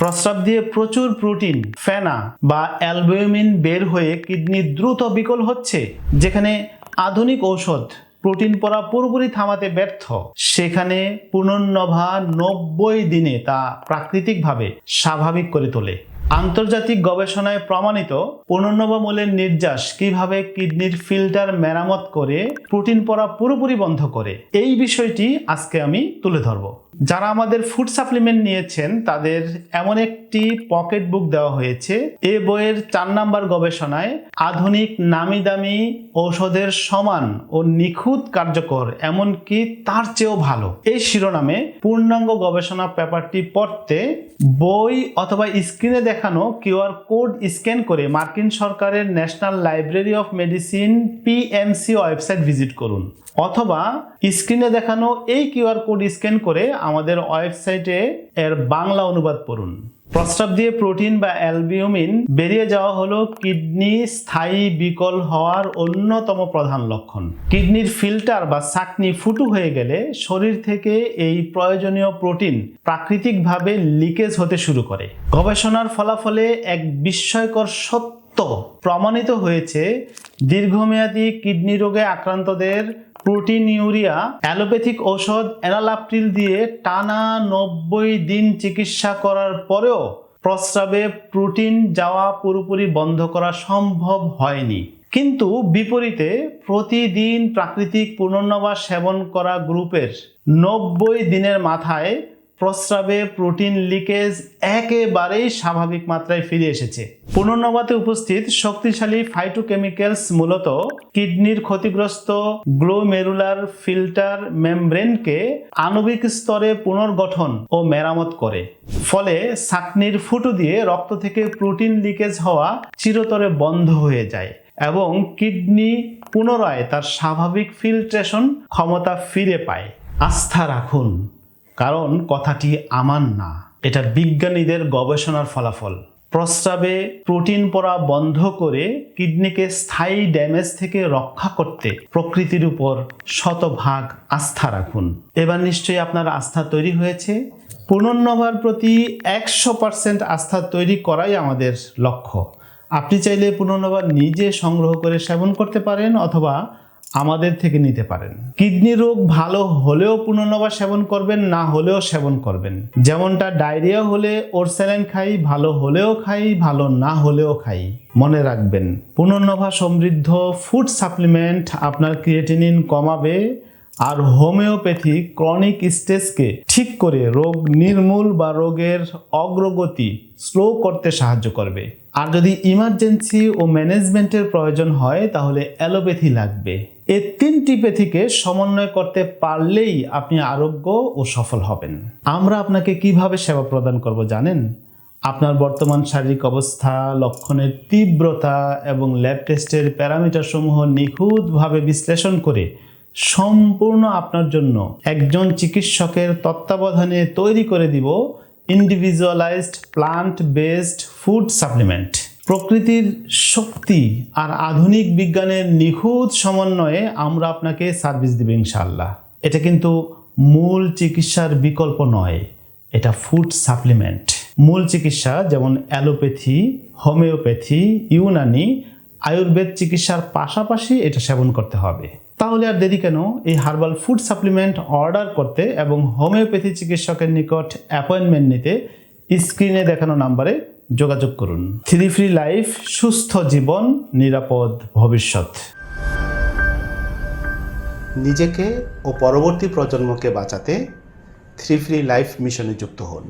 প্রস্রাব দিয়ে প্রচুর প্রোটিন, ফেনা বা অ্যালবুমিন বের হয়ে কিডনি দ্রুত বিকল হচ্ছে। যেখানে আধুনিক ঔষধ প্রোটিন পড়া পুরোপুরি থামাতে ব্যর্থ, সেখানে পুনর্নভা 90 দিনে তা প্রাকৃতিকভাবে স্বাভাবিক করে তোলে। আন্তর্জাতিক গবেষণায় প্রমাণিত পুনর্নভা মূলের নির্যাস কিভাবে কিডনির ফিল্টার মেরামত করে প্রোটিন পড়া পুরোপুরি বন্ধ করে, এই বিষয়টি আজকে আমি তুলে ধরব। যারা আমাদের ফুড সাপ্লিমেন্ট নিয়েছেন তাদের এমন একটি পকেট বুক দেওয়া হয়েছে। এ বইয়ের 4 নাম্বার গবেষণায় আধুনিক নামি দামি ঔষধের সমান ও নিখুঁত কার্যকর, এমনকি তার চেয়েও ভালো, এই শিরোনামে পূর্ণাঙ্গ গবেষণা পেপারটি পড়তে বই অথবা স্ক্রিনে দেখানো কিউআর কোড স্ক্যান করে মার্কিন সরকারের national library of medicine PMC website visit করুন, অথবা স্ক্রিনে দেখানো এই কিউআর কোড স্ক্যান করে আমাদের ওয়েবসাইটে এর বাংলা অনুবাদ পড়ুন। প্রস্রাব দিয়ে প্রোটিন বা অ্যালবিউমিন বেরিয়ে যাওয়া হলো কিডনি স্থায়ী বিকল হওয়ার অন্যতম প্রধান লক্ষণ। কিডনির ফিল্টার বা ছাঁকনি ফুটো হয়ে গেলে শরীর থেকে এই প্রয়োজনীয় প্রোটিন প্রাকৃতিকভাবে লিকেজ হতে শুরু করে। গবেষণার ফলাফলে এক বিস্ময়কর সত্য প্রমাণিত হয়েছে, দীর্ঘমেয়াদী কিডনি রোগে আক্রান্তদের প্রোটিন ইউরিয়া অ্যালোপ্যাথিক ঔষধ এনালাপ্রিল দিয়ে টানা 90 দিন চিকিৎসা করার পরেও প্রস্রাবে প্রোটিন যাওয়া পুরোপুরি বন্ধ করা সম্ভব হয়নি। কিন্তু বিপরীতে প্রতিদিন প্রাকৃতিক পুনর্নবা সেবন করা গ্রুপের 90 দিনের মাথায় প্রস্রাবে প্রোটিন লিকেজ একেবারেই স্বাভাবিক মাত্রায় ফিরে এসেছে। পুনর্নবাতে উপস্থিত শক্তিশালী ফাইটোকেমিক্যালস মূলত কিডনির ক্ষতিগ্রস্ত গ্লোমেরুলার ফিল্টার মেমব্রেনকে আণবিক স্তরে পুনর্গঠন ও মেরামত করে। ফলে ছাঁকনির ফুটো দিয়ে রক্ত থেকে প্রোটিন লিকেজ হওয়া চিরতরে বন্ধ হয়ে যায় এবং কিডনি পুনরায় তার স্বাভাবিক ফিল্ট্রেশন ক্ষমতা ফিরে পায়। আস্থা রাখুন, কারণ কথাটি আমার না, এটা বিজ্ঞানীদের গবেষণার ফলাফল। প্রস্রাবে প্রোটিন পড়া বন্ধ করে কিডনিকে স্থায়ী ড্যামেজ থেকে রক্ষা করতে প্রকৃতির উপর শতভাগ আস্থা রাখুন। এবার নিশ্চয়ই আপনার আস্থা তৈরি হয়েছে। পুনর্নভার প্রতি 100% আস্থা তৈরি করাই আমাদের লক্ষ্য। আপনি চাইলে পুনর্নবা নিজে সংগ্রহ করে সেবন করতে পারেন অথবা আমাদের থেকে নিতে পারেন। কিডনি রোগ ভালো হলেও পুনর্নবা সেবন করবেন, না হলেও সেবন করবেন। যেমনটা ডায়রিয়া হলে ওরসেলাইন খাই, ভালো হলেও খাই, ভালো না হলেও খাই। মনে রাখবেন, পুনর্নবা সমৃদ্ধ ফুড সাপ্লিমেন্ট আপনার ক্রিয়েটিনিন কমাবে আর হোমিওপ্যাথি ক্রনিক স্টেজকে ঠিক করে রোগ নির্মূল বা রোগের অগ্রগতি স্লো করতে সাহায্য করবে। আর যদি ইমার্জেন্সি ও ম্যানেজমেন্টের প্রয়োজন হয় তাহলে অ্যালোপ্যাথি লাগবে। এই 3টি প্যাথিকে সমন্বয় করতে পারলেই আপনি আরোগ্য ও সফল হবেন। আমরা আপনাকে কিভাবে সেবা প্রদান করব জানেন? আপনার বর্তমান শারীরিক অবস্থা, লক্ষণের তীব্রতা এবং ল্যাব টেস্টের প্যারামিটার সমূহ নিখুঁতভাবে বিশ্লেষণ করে সম্পূর্ণ আপনার জন্য একজন চিকিৎসকের তত্ত্বাবধানে তৈরি করে দিব individualised plant based food supplement. প্রকৃতির শক্তি আর আধুনিক বিজ্ঞানের নিখুঁত সমন্বয়ে আমরা আপনাকে সার্ভিস দেব ইনশাআল্লাহ। এটা কিন্তু মূল চিকিৎসার বিকল্প নয়, এটা ফুড সাপ্লিমেন্ট। মূল চিকিৎসা যেমন অ্যালোপ্যাথি, হোমিওপ্যাথি, ইউনানি, আয়ুর্বেদ চিকিৎসার পাশাপাশি এটা সেবন করতে হবে। তাহলে আর দেরি কেন? এই হার্বাল ফুড সাপ্লিমেন্ট অর্ডার করতে এবং হোমিওপ্যাথি চিকিৎসকের নিকট অ্যাপয়েন্টমেন্ট নিতে স্ক্রিনে দেখানো নাম্বারে যোগাযোগ করুন। 3 ফ্রি লাইফ, সুস্থ জীবন, নিরাপদ ভবিষ্যৎ। নিজেকে ও পরবর্তী প্রজন্মকে বাঁচাতে 3 ফ্রি লাইফ মিশনে যুক্ত হন।